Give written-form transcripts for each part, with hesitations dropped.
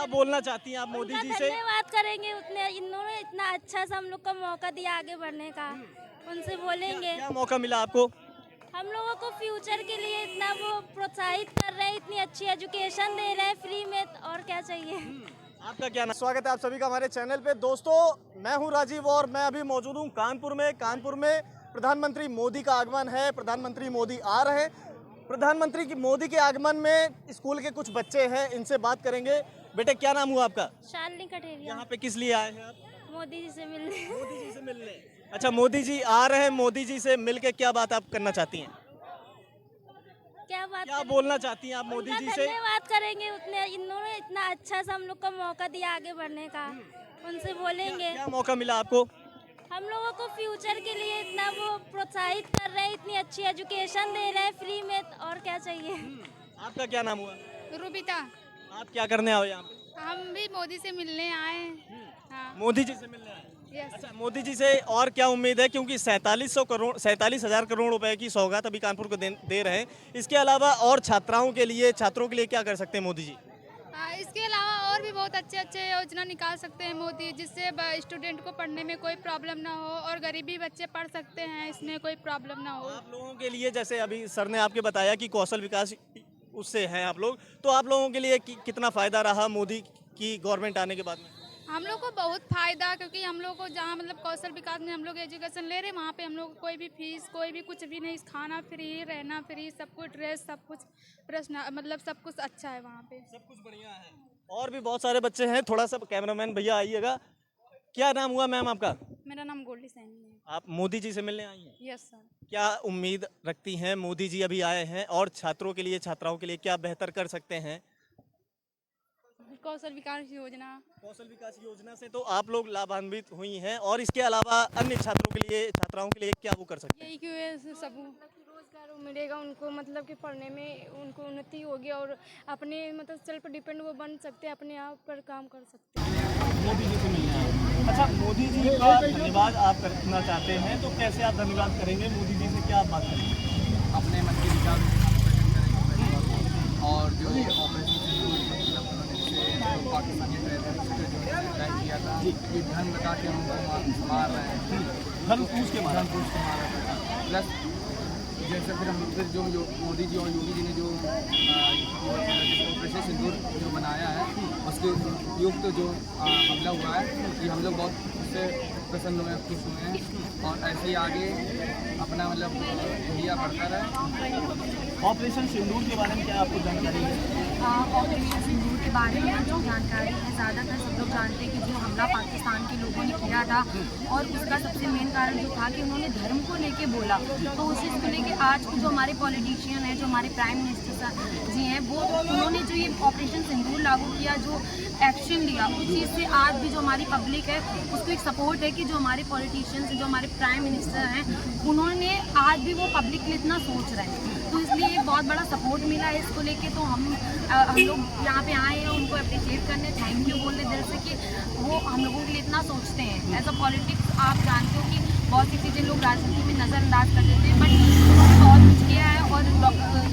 क्या बोलना चाहती हैं आप मोदी जी से? धन्यवाद करेंगे, उतने इन्होंने इतना अच्छा सा हम लोग को मौका दिया आगे बढ़ने का। उनसे बोलेंगे क्या मौका मिला आपको? हम लोगों को फ्यूचर के लिए इतना वो प्रोत्साहित कर रहे हैं, इतनी अच्छी एजुकेशन दे रहे हैं फ्री में, और क्या चाहिए। आपका क्या नाम? स्वागत है आप सभी का हमारे चैनल पे। दोस्तों मैं हूं राजीव और मैं अभी मौजूद हूं कानपुर में प्रधानमंत्री मोदी का आगमन है। प्रधानमंत्री मोदी आ रहे हैं। प्रधानमंत्री की मोदी के आगमन में स्कूल के कुछ बच्चे हैं, इनसे बात करेंगे। बेटे क्या नाम हुआ आपका? शालिनी कठेरिया। यहाँ पे किस लिए आए हैं आप? मोदी जी से मिलने। मोदी जी से मिलने। अच्छा, मोदी जी आ रहे हैं, मोदी जी से मिलके क्या बात आप करना चाहती हैं? क्या बोलना चाहती हैं आप मोदी जी से? धन्यवाद करेंगे, उतने इन्होंने इतना अच्छा सा हम लोग को मौका दिया आगे बढ़ने का। उनसे बोलेंगे क्या मौका मिला आपको? हम लोगों को फ्यूचर के लिए इतना वो प्रोत्साहित कर रहे हैं, इतनी अच्छी एजुकेशन दे रहे हैं फ्री में, और क्या चाहिए। आपका क्या नाम हुआ? रूबिता। आप क्या करने आओ यहाँ पे? हम भी मोदी से मिलने आए हैं। हाँ। मोदी जी से मिलने आए। यस। अच्छा, मोदी जी से और क्या उम्मीद है, क्योंकि 47,000 करोड़ रुपए की सौगात अभी कानपुर को दे रहे हैं। इसके अलावा और छात्रों के लिए क्या कर सकते हैं मोदी जी? इसके अलावा और भी बहुत अच्छे अच्छे योजना निकाल सकते हैं मोदी, जिससे स्टूडेंट को पढ़ने में कोई प्रॉब्लम ना हो और गरीबी बच्चे पढ़ सकते हैं, इसमें कोई प्रॉब्लम ना हो। आप लोगों के लिए, जैसे अभी सर ने आपके बताया कि कौशल विकास उससे हैं आप लोग, तो आप लोगों के लिए कितना फायदा रहा मोदी की गवर्नमेंट आने के बाद में? हम लोग को बहुत फायदा, क्योंकि हम लोग को जहाँ मतलब कौशल विकास में हम लोग एजुकेशन ले रहे हैं, वहाँ पे हम लोग को कोई भी फीस, कोई भी कुछ भी नहीं, खाना फ्री, रहना फ्री, सब कुछ, ड्रेस, सब कुछ, प्रश्न मतलब सब कुछ अच्छा है वहाँ पे। सब कुछ बढ़िया है। और भी बहुत सारे बच्चे हैं, थोड़ा सा कैमरामैन भैया आइएगा। क्या नाम हुआ मैम आपका? मेरा नाम गोल्डी सैनी है। आप मोदी जी से मिलने आई हैं? Yes sir. क्या उम्मीद रखती हैं? मोदी जी अभी आए हैं और छात्रों के लिए, छात्राओं के लिए क्या बेहतर कर सकते हैं? कौशल विकास योजना से तो आप लोग लाभान्वित हुई हैं, और इसके अलावा अन्य छात्रों के लिए, छात्राओं के लिए क्या वो कर सकते हैं? यही क्यों सब रोजगार मिलेगा उनको, मतलब कि पढ़ने में उनको उन्नति होगी और अपने मतलब सेल्फ डिपेंड वो बन सकते हैं, अपने आप पर काम कर सकते हैं। मोदी जी से मिलने आए। अच्छा, मोदी जी का धन्यवाद आप करना चाहते हैं, तो कैसे आप धन्यवाद करेंगे? मोदी जी से क्या आप बात करेंगे? अपने मन के विचार और जो ऑपरेशन पाकिस्तानी टेररिस्ट जो तय किया था कि धन बता के हमको मार रहे हैं, धन पूछ के मार रहे हैं। प्लस जैसे फिर जो मोदी जी और योगी जी ने जो ऑपरेशन सिंदूर जो बनाया है, उसके उपयुक्त जो हमला हुआ है, कि हम लोग बहुत उससे प्रसन्न हुए, खुश हुए हैं, और ऐसे ही आगे अपना मतलब इंडिया बढ़ता रहे। ऑपरेशन सिंदूर के बारे में क्या आपको जानकारी है? ऑपरेशन सिंदूर के बारे में जो जानकारी है, ज़्यादातर सब लोग जानते हैं कि जो हमला पाकिस्तान के लोगों ने किया था, और उसका सबसे मेन कारण जो था कि उन्होंने धर्म को लेके बोला, तो उस चीज़ को लेके आज जो हमारे पॉलिटिशियन हैं, जो हमारे प्राइम मिनिस्टर जी हैं, वो उन्होंने जो ये ऑपरेशन सिंदूर लागू किया, जो एक्शन लिया, उस चीज़ से आज भी जो हमारी पब्लिक है उसको एक सपोर्ट है कि जो हमारे पॉलिटिशियंस, जो हमारे प्राइम मिनिस्टर हैं, उन्होंने आज भी वो पब्लिक के लिए इतना सोच रहे हैं, तो इसलिए बहुत बड़ा सपोर्ट मिला है इसको लेके। तो हम लोग यहाँ पे आए हैं उनको अप्रिशिएट करने, थैंक यू बोलने दिल से कि वो हम लोगों के लिए इतना सोचते हैं। एज अ पॉलिटिक्स आप जानते हो कि बहुत सी चीज़ें लोग राजनीति में नज़रअंदाज कर देते हैं, बट उन्होंने बहुत कुछ किया है। और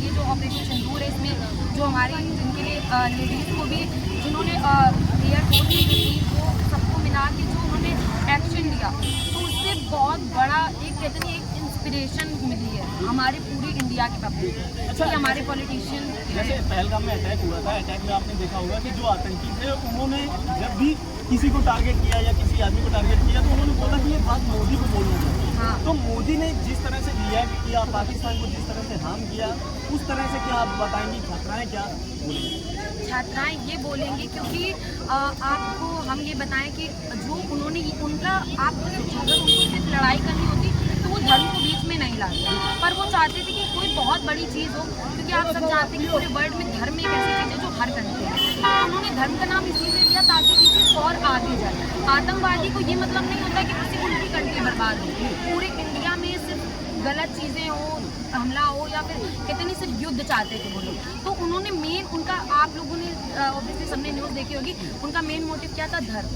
ये जो ऑपरेशन सिंदूर है, इसमें जो हमारे जिनके लिए लेडीज़ को भी जिन्होंने एयरपोर्ट में की, वो सबको मिला के जो उन्होंने एक्शन लिया, तो उससे बहुत बड़ा एक कहते हैं एक इंस्पिरेशन मिली है हमारे पूरी इंडिया के पब्लिक को। अच्छा, हमारे पॉलिटिशियन, जैसे पहलगाम में अटैक हुआ था, अटैक में आपने देखा होगा कि जो आतंकी थे उन्होंने जब भी किसी को टारगेट किया या किसी आदमी को टारगेट किया, तो उन्होंने बोला कि ये बात मोदी को बोलना चाहिए। हाँ। तो मोदी ने जिस तरह से रिएक्ट किया, पाकिस्तान को जिस तरह से हार्म किया, उस तरह से क्या आप बताएंगी? छात्राएं क्या बोलेंगी? छात्राएं ये बोलेंगी, क्योंकि आपको हम ये बताएं कि जो उन्होंने उनका आप अगर उनको सिर्फ लड़ाई करनी होती तो वो धर्म को बीच में नहीं लाते, पर वो चाहते थे कि कोई बहुत बड़ी चीज़ हो, क्योंकि आप सब जानते हैं कि पूरे वर्ल्ड में धर्म एक ऐसी चीज़ है जो हर कंट्री है। तो उन्होंने धर्म का नाम इसीलिए लिया ताकि ये चीज़ और आगे जाए। आतंकवादी को ये मतलब नहीं होता कि किसी उनकी कंट्री बर्बाद हो, पूरे इंडिया में सिर्फ गलत चीज़ें हो, हमला हो या फिर कहते नहीं सिर्फ युद्ध चाहते थे वो लोग। तो उन्होंने मेन उनका, आप लोगों ने ऑब्वियसली सबने न्यूज़ देखी होगी, उनका मेन मोटिव क्या था? धर्म।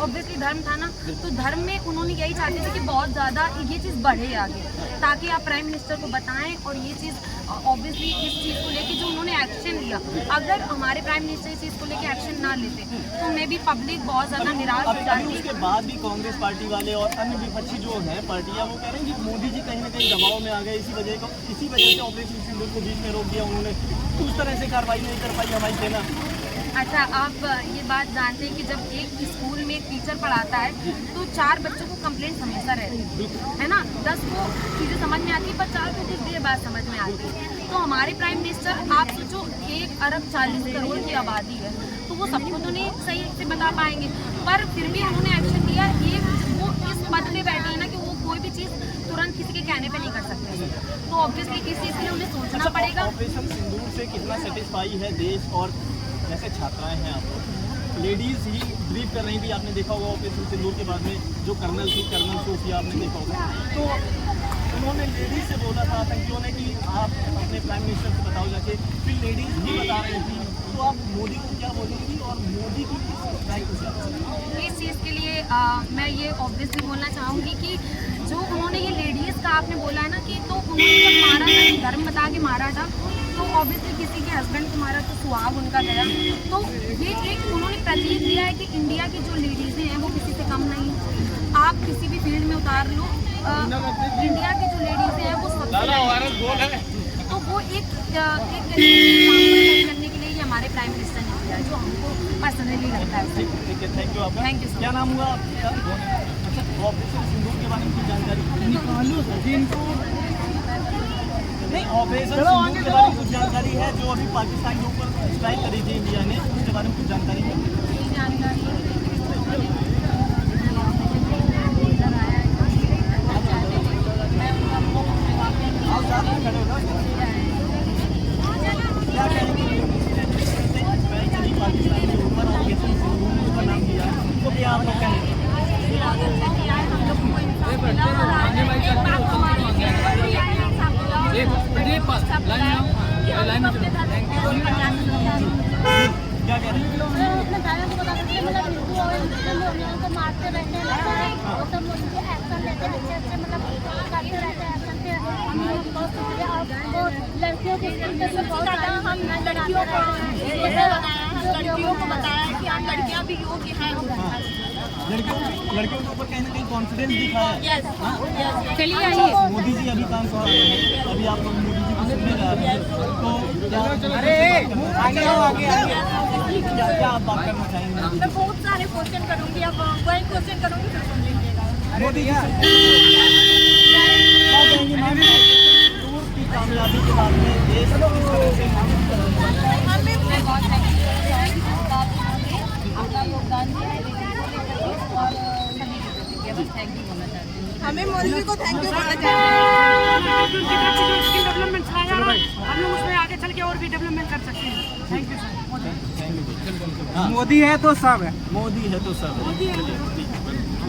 ऑब्वियसली धर्म था ना, तो धर्म में उन्होंने यही चाहते थे कि बहुत ज़्यादा ये चीज़ बढ़े आगे, ताकि आप प्राइम मिनिस्टर को बताएं और ये चीज़ ऑब्वियसली इस चीज़ को लेके जो उन्होंने एक्शन लिया, अगर हमारे प्राइम मिनिस्टर इस चीज़ को लेके एक्शन ना लेते तो मे भी पब्लिक बहुत ज़्यादा निराश हो जाती। उसके बाद भी कांग्रेस पार्टी वाले और अन्य विपक्षी जो हैं पार्टियां, वो कह रहे हैं कि मोदी जी कहीं ना कहीं दबाव में आ गए, इसी वजह से ऑपरेशन सिंदूर को बीच में रोक दिया उन्होंने, उस तरह से कार्रवाई नहीं कर पाई हमारी सेना। अच्छा, आप ये बात जानते हैं कि जब एक स्कूल में एक टीचर पढ़ाता है तो 4 बच्चों को कंप्लेंट हमेशा रहती है ना, 10 को चीज़ें समझ में आती है पर 4 को कुछ देर बाद समझ में आती है। तो हमारे प्राइम मिनिस्टर, आप सोचो 1 अरब 40 करोड़ की आबादी है, तो वो सबको तो नहीं सही से बता पाएंगे, पर फिर भी उन्होंने एक्शन लिया। वो इस पद पे बैठे हैं ना कि वो कोई भी चीज़ तुरंत किसी के कहने पे नहीं कर सकते, तो ऑब्वियसली इस चीज़ के लिए उन्हें सोचना पड़ेगा। ऑपरेशन सिंदूर से कितना सेटिस्फाई है देश? और जैसे छात्राएं हैं, आप लेडीज़ ही ब्रीफ कर रही थी, आपने देखा होगा ऑपरेशन सिंदूर के बाद में जो कर्नल थी, कर्नल सोफिया, आपने देखा होगा, तो उन्होंने लेडीज़ से बोला था आतंकियों ने कि आप अपने प्राइम मिनिस्टर से बताओ जाके, फिर लेडीज़ ही बता रही थी, तो आप मोदी को क्या बोलेंगी और मोदी की इस चीज़ के लिए मैं ये ऑब्वियसली बोलना चाहूँगी कि जो उन्होंने ये लेडीज़ का आपने बोला है ना कि, तो उन्होंने जब मारा था, धर्म बता के मारा था, तो ऑब्वियसली किसी के हस्बैंड को मारा तो सुहाग उनका गया। तो ये एक उन्होंने प्रतीक दिया है कि इंडिया की जो लेडीज़ें हैं वो किसी से कम नहीं है। आप किसी भी फील्ड में उतार लो, इंडिया की जो लेडीज़ें हैं वो सबसे, तो वो एक करने के लिए ये हमारे प्राइम मिनिस्टर ने किया, जो हमको पर्सनली लगता है। ठीक है, थैंक यू आपका। Thank you. क्या नाम हुआ आपका? अच्छा, ऑपरेशन सिंदूर के बारे में कुछ जानकारी नहीं, ऑपरेशन सिंदूर के बारे में कुछ जानकारी है जो अभी पाकिस्तान के ऊपर स्ट्राइक करी थी इंडिया ने, उसके बारे में कुछ जानकारी है? ये जानकारी क्या कहेंगे पाकिस्तान के ऊपर ऑपरेशन सिंदूर का नाम दिया है, तो क्या आप लोग कहेंगे? क्या कह रहे हैं? अपने भाइयों को बता सकते हैं, मतलब हिंदू और मुस्लिम हम लोगों को मारते रहते हैं, वो सब उनके एक्शन लेते हैं, अच्छे मतलब करते रहते हैं एक्शन पे। हम लोग बहुत शुक्रिया, और लड़कियों के से बहुत ज़्यादा हम लड़कियों को लड़कियों को बताया कि हम लड़कियाँ भी योग्य हैं। लड़कियों के ऊपर कहीं ना कहीं कॉन्फिडेंस दिखाया है। चलिए आइए, मोदी जी अभी काम कर रहे हैं, अभी आप लोग मोदी जी को सुनने जा रहे हैं, तो क्या आप बात करना चाहेंगे? मैं बहुत सारे क्वेश्चन करूँगी, अब वही क्वेश्चन करूँगी फिर सुन लीजिएगा। मोदी जी क्या कहेंगे टूर की कामयाबी के बाद में देश किस तरह से मैं बहुत आपका योगदान दिया है और सभी थैंक यू बोलना चाहती हूँ। हमें मोदी जी को थैंक यू बोलना चाहिए। डेवलपमेंट चलाया हम लोग उसमें आगे चल के और भी डेवलपमेंट कर सकते हैं। Thank you sir. मोदी है तो सब है, मोदी है तो सब है।